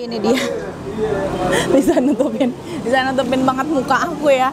Ini dia bisa nutupin banget muka aku ya.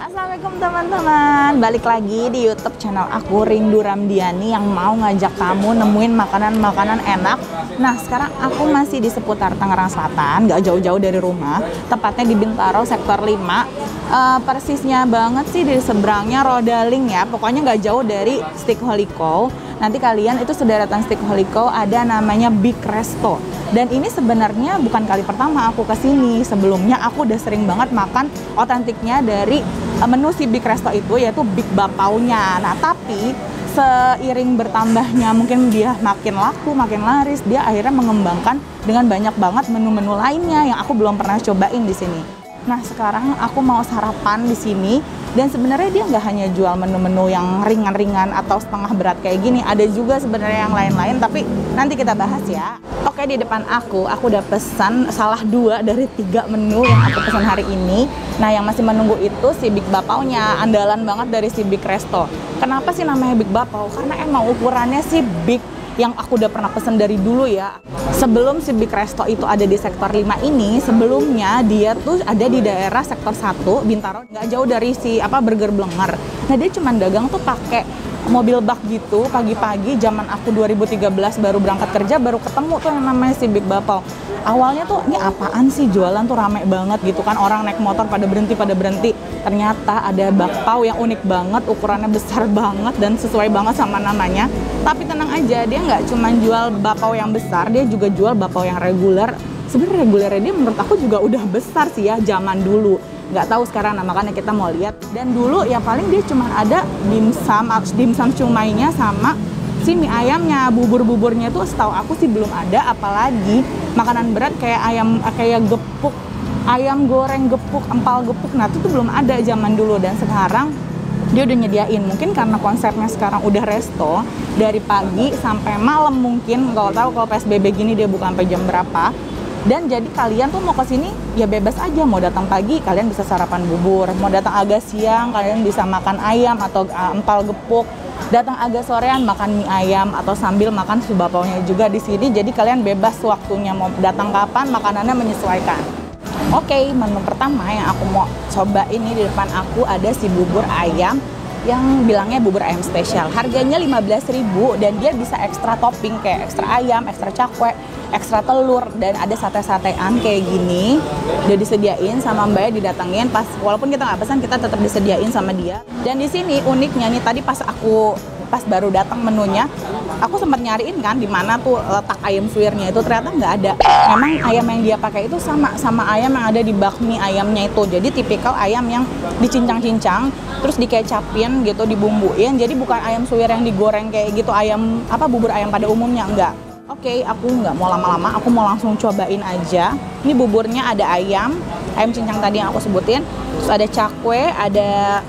Assalamualaikum teman-teman, balik lagi di YouTube channel aku, Rindu Ramdiani, yang mau ngajak kamu nemuin makanan-makanan enak. Nah, sekarang aku masih di seputar Tangerang Selatan, gak jauh-jauh dari rumah, tepatnya di Bintaro sektor 5. Persisnya banget sih di seberangnya Rodaling ya, pokoknya gak jauh dari Steak Holy Cow. Nanti kalian itu sederetan Steak Holy Cow ada namanya Big Resto. Dan ini sebenarnya bukan kali pertama aku kesini. Sebelumnya aku udah sering banget makan otentiknya dari menu si Big Resto itu, yaitu Big Bapaunya. Nah, tapi seiring bertambahnya mungkin dia makin laku, makin laris, dia akhirnya mengembangkan dengan banyak banget menu-menu lainnya yang aku belum pernah cobain di sini. Nah, sekarang aku mau sarapan di sini. Dan sebenarnya dia nggak hanya jual menu-menu yang ringan-ringan atau setengah berat kayak gini, ada juga sebenarnya yang lain-lain, tapi nanti kita bahas ya. Oke, di depan aku udah pesan salah 2 dari 3 menu yang aku pesan hari ini. Nah, yang masih menunggu itu si Big Bapaunya, andalan banget dari si Big Resto. Kenapa sih namanya Big Bapau? Karena emang ukurannya sih big, yang aku udah pernah pesen dari dulu ya. Sebelum si Big Resto itu ada di sektor 5 ini, sebelumnya dia tuh ada di daerah sektor 1 Bintaro, nggak jauh dari si Burger Blenger. Nah, dia cuma dagang tuh pakai mobil bak gitu. Pagi-pagi zaman aku 2013 baru berangkat kerja, baru ketemu tuh yang namanya si Big Bapau. Awalnya tuh ini apaan sih, jualan tuh rame banget gitu kan, orang naik motor pada berhenti. Ternyata ada bakpao yang unik banget, ukurannya besar banget dan sesuai banget sama namanya. Tapi tenang aja, dia nggak cuma jual bakpao yang besar, dia juga jual bakpao yang reguler. Sebenarnya regulernya dia menurut aku juga udah besar sih ya zaman dulu. Nggak tahu sekarang, nah makanya kita mau lihat. Dan dulu ya paling dia cuma ada dimsum cumainya sama si mie ayamnya. Bubur-buburnya tuh setahu aku sih belum ada, apalagi makanan berat kayak gepuk, ayam goreng gepuk, empal gepuk, nah itu tuh belum ada zaman dulu. Dan sekarang dia udah nyediain, mungkin karena konsepnya sekarang udah resto dari pagi sampai malam, mungkin nggak tahu kalau PSBB gini dia buka sampai jam berapa. Dan jadi kalian tuh mau kesini ya bebas aja, mau datang pagi kalian bisa sarapan bubur, mau datang agak siang kalian bisa makan ayam atau empal gepuk, datang agak sorean makan mie ayam atau sambil makan si bapaunya juga di sini. Jadi kalian bebas waktunya mau datang kapan, makanannya menyesuaikan. Oke, menu pertama yang aku mau coba ini di depan aku ada si bubur ayam yang bilangnya bubur ayam spesial. Harganya 15.000 dan dia bisa ekstra topping kayak ekstra ayam, ekstra cakwe, ekstra telur, dan ada sate-satean kayak gini. Udah disediain sama mbaknya, didatengin pas walaupun kita nggak pesan kita tetap disediain sama dia. Dan di sini uniknya nih, tadi pas baru datang menunya, aku sempat nyariin kan di mana tuh letak ayam suwirnya itu, ternyata nggak ada. Memang ayam yang dia pakai itu sama ayam yang ada di bakmi ayamnya itu. Jadi tipikal ayam yang dicincang-cincang, terus dikecapin gitu, dibumbuin. Jadi bukan ayam suwir yang digoreng kayak gitu, ayam bubur ayam pada umumnya, enggak. Oke, aku nggak mau lama-lama, aku mau langsung cobain aja. Ini buburnya ada ayam cincang tadi yang aku sebutin, terus ada cakwe, ada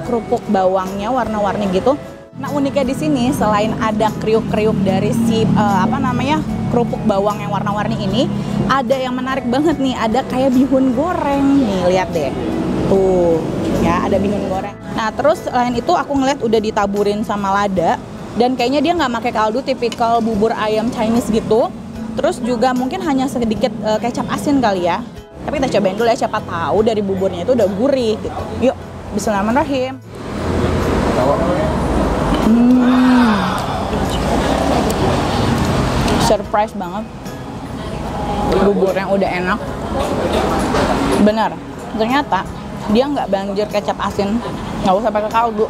kerupuk bawangnya warna-warni gitu. Nah, uniknya di sini selain ada kriuk-kriuk dari si kerupuk bawang yang warna-warni ini, ada yang menarik banget nih, ada kayak bihun goreng. Nih, lihat deh. Tuh, ya ada bihun goreng. Nah, terus selain itu aku ngeliat udah ditaburin sama lada. Dan kayaknya dia nggak pakai kaldu, tipikal bubur ayam Chinese gitu. Terus juga mungkin hanya sedikit kecap asin kali ya. Tapi kita cobain dulu ya, siapa tahu dari buburnya itu udah gurih gitu. Yuk, bismillahirrahmanirrahim. Surprise banget. Bubur yang udah enak. Benar, ternyata dia nggak banjir kecap asin, nggak usah pakai kaldu.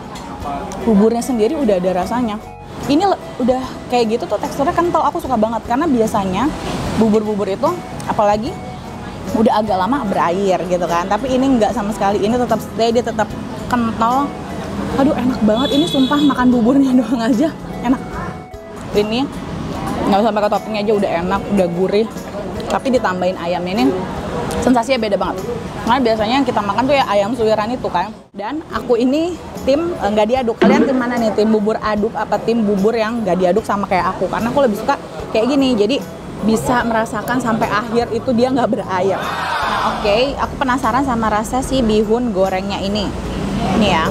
Buburnya sendiri udah ada rasanya. Ini udah kayak gitu tuh teksturnya kental, aku suka banget. Karena biasanya bubur-bubur itu apalagi udah agak lama berair gitu kan, tapi ini nggak sama sekali. Ini tetap stay, dia tetap kental. Aduh, enak banget. Ini sumpah makan buburnya doang aja enak. Ini nggak usah pakai topping aja udah enak, udah gurih. Tapi ditambahin ayam ini Sensasinya beda banget. Karena biasanya yang kita makan tuh ya ayam suiran itu kan. Dan aku ini tim nggak diaduk. Kalian tim mana nih? Tim bubur aduk apa tim bubur yang nggak diaduk sama kayak aku? Karena aku lebih suka kayak gini. Jadi bisa merasakan sampai akhir itu dia nggak berair. Nah, oke, aku penasaran sama rasa si bihun gorengnya ini. Nih ya.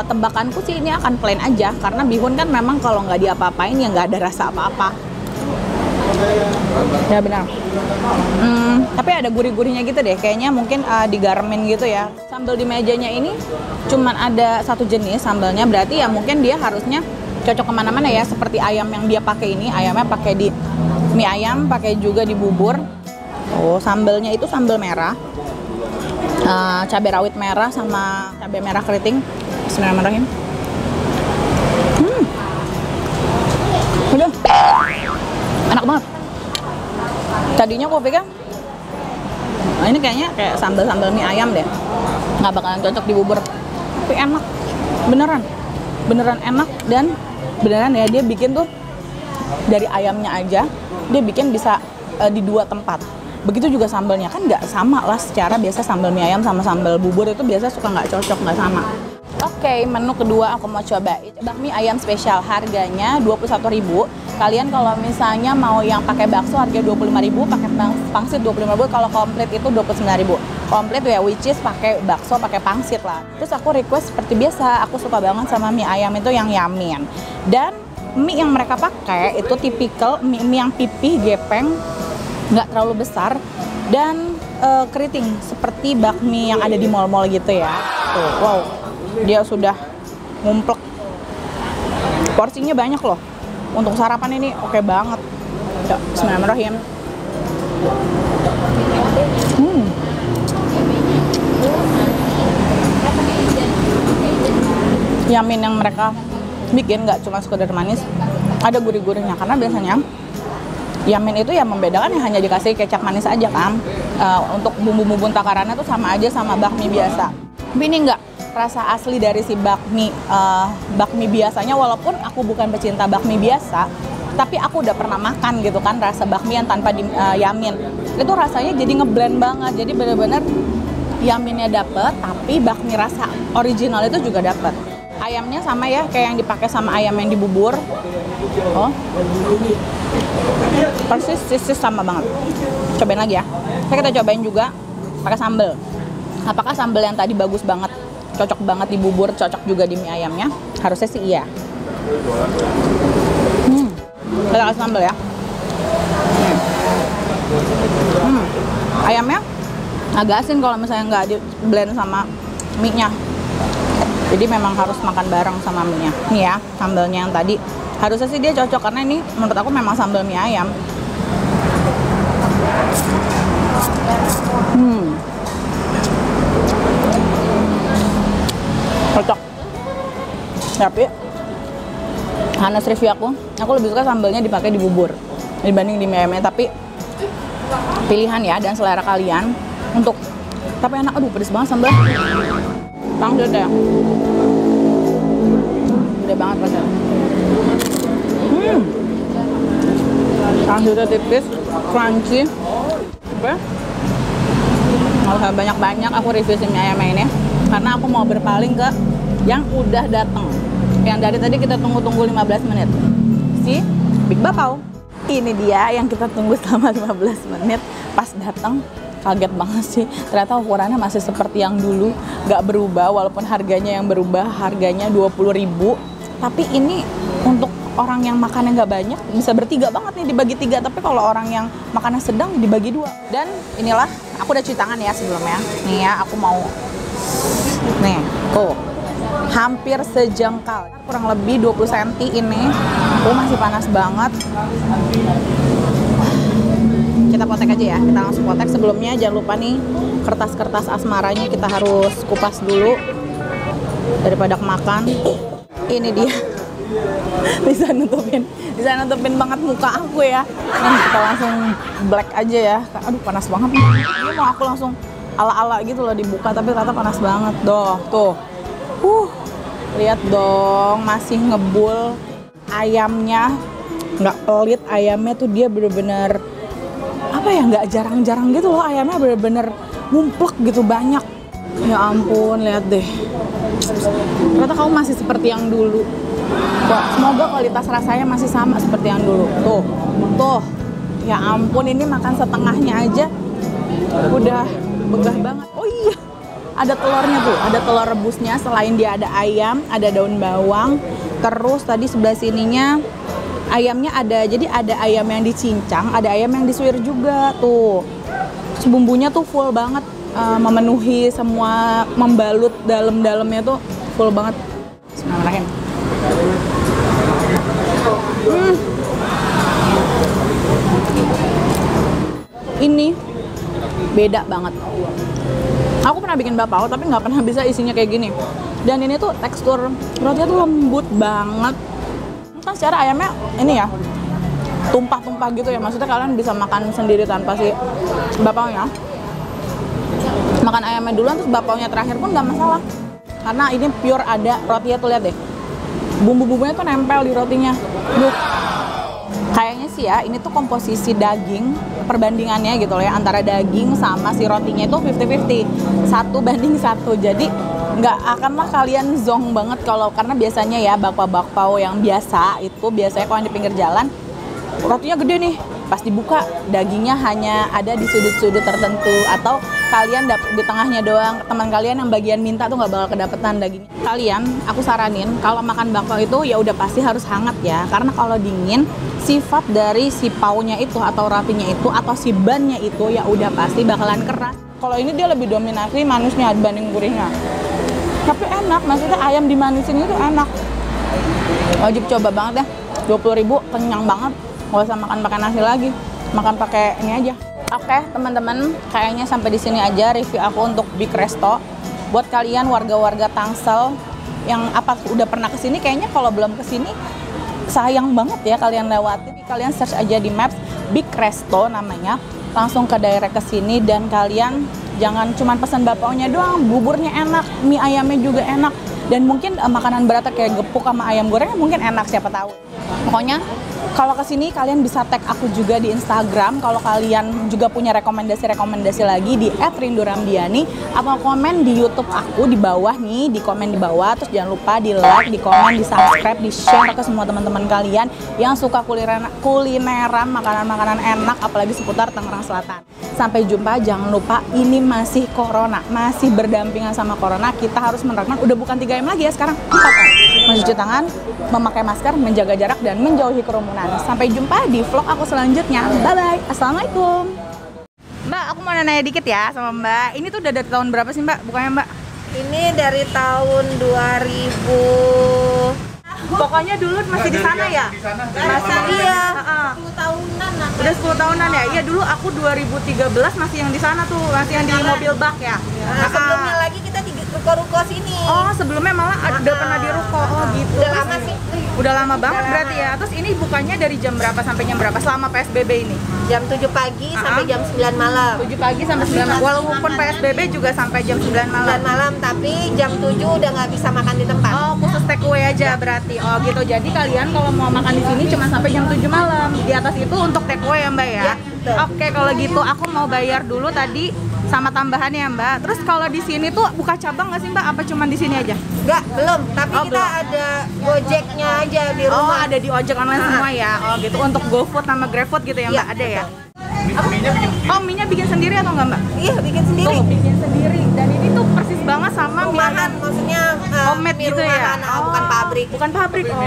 Tebakanku sih ini akan plain aja karena bihun kan memang kalau nggak diapa-apain ya nggak ada rasa apa-apa. Ya benar. Tapi ada gurih-gurihnya gitu deh. Kayaknya mungkin digaremin gitu ya. Sambal di mejanya ini cuman ada satu jenis sambalnya. Berarti ya mungkin dia harusnya cocok kemana-mana ya. Seperti ayam yang dia pakai ini. Ayamnya pakai di mie ayam, pakai juga di bubur. Oh, sambalnya itu sambal merah. Cabai rawit merah sama cabai merah keriting. Bismillahirrahmanirrahim. Udah. Enak banget. Tadinya aku pikir ini kayaknya kayak sambal-sambal mie ayam deh, nggak bakalan cocok di bubur, tapi enak, beneran enak. Dan beneran ya dia bikin tuh dari ayamnya aja dia bikin bisa di 2 tempat. Begitu juga sambalnya, kan nggak sama lah secara biasa sambal mie ayam sama sambal bubur itu biasa suka nggak cocok, nggak sama. Oke, menu kedua aku mau coba bakmi ayam spesial, harganya 21.000. Kalian kalau misalnya mau yang pakai bakso harga 25.000, pakai pangsit 25.000, kalau komplit itu 29.000. Komplit ya which is pakai bakso, pakai pangsit lah. Terus aku request seperti biasa, aku suka banget sama mie ayam itu yang yamin. Dan mie yang mereka pakai itu tipikal mie yang pipih, gepeng, nggak terlalu besar dan keriting seperti bakmi yang ada di mall-mall gitu ya. Tuh, wow. Dia sudah ngumplek. Porsinya banyak loh. Untuk sarapan ini oke banget. Ya, bismillahirrahmanirrahim. Yamin yang mereka bikin nggak cuma sekedar manis, ada gurih-gurihnya. Karena biasanya yamin itu yang membedakan ya hanya dikasih kecap manis aja kan. Untuk bumbu-bumbu takarannya tuh sama aja sama bakmi biasa. Tapi ini enggak, rasa asli dari si bakmi biasanya. Walaupun aku bukan pecinta bakmi biasa, tapi aku udah pernah makan gitu kan rasa bakmi yang tanpa yamin. Itu rasanya jadi ngeblend banget. Jadi bener-bener yaminnya dapet, tapi bakmi rasa original itu juga dapet. Ayamnya sama ya kayak yang dipakai sama ayam yang di bubur. Oh, persis sama banget. Cobain lagi ya. Kita cobain juga pakai sambal. Apakah sambal yang tadi bagus banget, cocok banget di bubur, cocok juga di mie ayamnya? Harusnya sih iya. Kita kasih sambal ya. Ayamnya agak asin kalau misalnya nggak di blend sama mie-nya. Jadi memang harus makan bareng sama mie-nya. Nih ya, sambalnya yang tadi. Harusnya sih dia cocok karena ini menurut aku memang sambal mie ayam. Cocok. Tapi honest review aku lebih suka sambalnya dipakai di bubur dibanding di mie ayamnya. Tapi pilihan ya dan selera kalian untuk. Tapi enak, aduh pedes banget sambal. Pangsit ya. Gede banget rasanya. Pangsitnya tipis, crunchy. Oke. Nggak usah banyak-banyak aku review si mie ayamnya ini. Karena aku mau berpaling ke yang udah datang. Yang dari tadi kita tunggu-tunggu 15 menit. Si Big Bapau. Ini dia yang kita tunggu selama 15 menit. Pas datang kaget banget sih. Ternyata ukurannya masih seperti yang dulu, nggak berubah walaupun harganya yang berubah, harganya 20.000. Tapi ini untuk orang yang makannya nggak banyak bisa bertiga banget nih, dibagi 3. Tapi kalau orang yang makannya sedang dibagi 2. Dan inilah aku udah cuci tangan ya sebelumnya. Nih ya, aku mau nih, tuh hampir sejengkal, kurang lebih 20 cm ini. Aku masih panas banget. Kita potek aja ya, kita langsung potek. Sebelumnya jangan lupa nih kertas-kertas asmaranya kita harus kupas dulu daripada kemakan. Ini dia. bisa nutupin banget muka aku ya. Nah, kita langsung black aja ya. Aduh panas banget nih. Ini mau aku langsung ala-ala gitu loh dibuka, tapi ternyata panas banget. Tuh. Lihat dong, masih ngebul. Ayamnya nggak pelit, ayamnya tuh dia bener-bener apa apa ya, nggak jarang-jarang gitu loh, ayamnya bener-bener ngumplek gitu banyak. Ya ampun, lihat deh. Ternyata kamu masih seperti yang dulu. Wah, semoga kualitas rasanya masih sama seperti yang dulu. Tuh. Ya ampun, ini makan setengahnya aja udah begah banget. Oh iya, ada telurnya tuh, ada telur rebusnya. Selain dia ada ayam, ada daun bawang. Terus tadi sebelah sininya ayamnya ada, jadi ada ayam yang dicincang, ada ayam yang disuir juga tuh. Terus bumbunya tuh full banget, memenuhi semua, membalut dalam-dalamnya tuh full banget. Bismillahirrahmanirrahim. Ini beda banget. Aku pernah bikin bakpao tapi nggak pernah bisa isinya kayak gini. Dan ini tuh tekstur rotinya tuh lembut banget. Kan secara ayamnya ini ya tumpah-tumpah gitu ya. Maksudnya kalian bisa makan sendiri tanpa si bakpaonya. Makan ayamnya duluan terus bakpaonya terakhir pun nggak masalah. Karena ini pure ada rotinya tuh, lihat deh. Bumbu-bumbunya tuh nempel di rotinya. Duh. Kayaknya sih ya, ini tuh komposisi daging, perbandingannya gitu loh ya, antara daging sama si rotinya itu 50-50, 1:1. Jadi nggak akanlah kalian zong banget kalau, karena biasanya ya bakpao yang biasa itu biasanya kalau di pinggir jalan rotinya gede nih, pas dibuka dagingnya hanya ada di sudut-sudut tertentu, atau kalian dapet di tengahnya doang, teman kalian yang bagian minta tuh nggak bakal kedapetan dagingnya. Kalian, aku saranin kalau makan bakpao itu ya udah pasti harus hangat ya, karena kalau dingin sifat dari si paunya itu atau rotinya itu atau si bannya itu ya udah pasti bakalan keras. Kalau ini dia lebih dominasi manisnya dibanding gurihnya. Tapi enak, maksudnya ayam dimanisin itu enak. Wajib coba banget ya. 20.000 kenyang banget. Nggak usah makan pakai nasi lagi, makan pakai ini aja. Oke teman-teman, kayaknya sampai di sini aja review aku untuk Big Resto. Buat kalian warga-warga Tangsel yang udah pernah kesini, kayaknya kalau belum kesini sayang banget ya kalian lewatin. Kalian search aja di Maps Big Resto namanya, langsung ke direct ke sini. Dan kalian jangan cuma pesan bakpaonya doang, buburnya enak, mie ayamnya juga enak, dan mungkin makanan beratnya kayak gepuk sama ayam gorengnya mungkin enak, siapa tahu. Pokoknya kalau kesini kalian bisa tag aku juga di Instagram kalau kalian juga punya rekomendasi lagi di @rinduramdiani, atau komen di YouTube aku di bawah nih, di komen di bawah. Terus jangan lupa di like, di komen, di subscribe, di share ke semua teman-teman kalian yang suka kulineran, makanan-makanan enak, apalagi seputar Tangerang Selatan. Sampai jumpa, jangan lupa ini masih corona, masih berdampingan sama corona. Kita harus menerapkan, udah bukan 3M lagi ya sekarang, 4M. Mencuci tangan, memakai masker, menjaga jarak, dan menjauhi kerumunan. Sampai jumpa di vlog aku selanjutnya. Bye-bye. Assalamualaikum. Mbak, aku mau nanya dikit ya sama Mbak. Ini tuh udah dari tahun berapa sih Mbak bukanya Mbak? Ini dari tahun 2000. Pokoknya dulu masih di sana ya? Masa iya. 10 tahunan. Udah 10 tahunan ya? Iya, dulu aku 2013 masih yang di sana tuh, masih yang di mobil bak ya? Nah, sebelumnya lagi kita di ruko-ruko sini. Oh, sebelumnya malah udah pernah di ruko. Oh gitu. Udah lama sih. Udah lama banget berarti ya. Terus ini bukanya dari jam berapa sampai jam berapa selama PSBB ini? Jam 7 pagi sampai jam 9 malam. 7 pagi sampai 9 malam. Walaupun PSBB juga sampai jam 9 malam. 9 malam, tapi jam 7 udah nggak bisa makan di tempat. Oh, khusus take away aja berarti. Oh gitu. Jadi kalian kalau mau makan di sini cuma sampai jam 7 malam. Di atas itu untuk take away ya Mbak ya? Ya, betul. Oke, kalau gitu aku mau bayar dulu tadi sama tambahan ya Mbak. Terus kalau di sini tuh buka cabang nggak sih Mbak? Apa cuma di sini aja? Enggak, belum. Tapi Oh, kita belum. ada Gojeknya aja di Oh, rumah. ada di ojek online semua ya? Oh gitu, untuk GoFood sama GrabFood gitu ya Mbak? Iya, Ada ya? betul. Oh, mie-nya bikin sendiri atau enggak Mbak? Iya, bikin sendiri. Tuh, bikin sendiri. Dan ini tuh persis banget sama mie Rumahan, ayam. maksudnya Homemade mie gitu ya? rumahan, bukan pabrik. Bukan pabrik. Oh.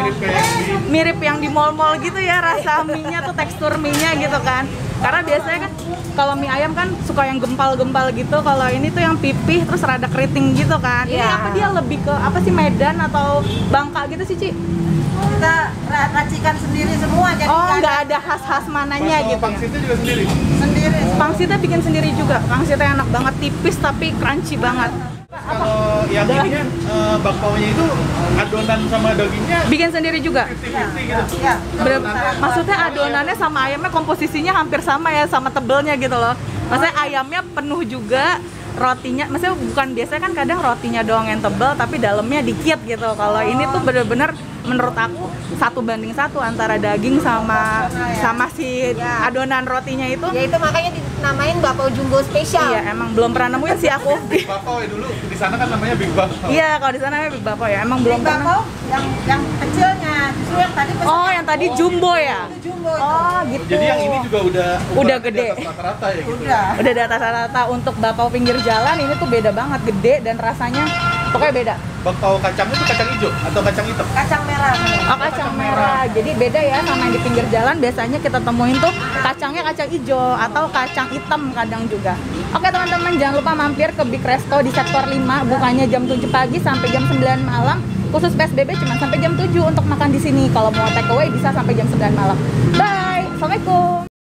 Mirip yang di mall-mall gitu ya, rasa mie-nya tuh, tekstur mie-nya gitu kan. Karena biasanya kan kalau mie ayam kan suka yang gempal-gempal gitu. Kalau ini tuh yang pipih terus rada keriting gitu kan. Ini Iya. apa, dia lebih ke apa sih, Medan atau Bangka gitu sih, Ci? Kita racikan sendiri semua, jadi Oh, nggak ada khas-khas mananya gitu ya? Pangsitnya juga sendiri. sendiri. Pangsitnya bikin sendiri juga. Pangsitnya enak banget, tipis tapi crunchy banget. Kalau yang ini kan bakpaonya itu adonan sama dagingnya Bikin sendiri juga. 50-50 gitu. Ya. Maksudnya adonannya sama ayamnya komposisinya hampir sama ya, sama tebelnya gitu loh. Maksudnya ayamnya penuh juga, rotinya, maksudnya bukan biasanya kan kadang rotinya doang yang tebal tapi dalamnya dikit gitu. Kalau ini tuh bener-bener menurut aku 1:1 antara daging sama si adonan rotinya itu. Ya itu makanya dinamain bakpao jumbo spesial. Iya, emang belum pernah nemuin sih aku. Big Bakpao ya dulu, di sana kan namanya Big Bakpao. Iya, kalau di sana namanya Big Bakpao ya. Emang belum Big pernah. Bakpao yang kecilnya, justru yang tadi pesan Oh, yang tadi jumbo ya? itu jumbo itu. Oh, gitu. Jadi yang ini juga udah Udah ukurannya gede. di atas rata-rata ya gitu. Udah di atas rata-rata. Untuk bakpao pinggir jalan ini tuh beda banget, gede dan rasanya pokoknya beda. Bakpao kacangnya tuh kacang hijau atau kacang hitam? Kacang merah. Oh, kacang merah. Jadi beda ya sama yang di pinggir jalan. Biasanya kita temuin tuh kacangnya kacang hijau atau kacang hitam kadang juga. Oke teman-teman, jangan lupa mampir ke Big Resto di sektor 5. Bukanya jam 7 pagi sampai jam 9 malam. Khusus PSBB cuma sampai jam 7 untuk makan di sini. Kalau mau take away bisa sampai jam 9 malam. Bye. Assalamualaikum.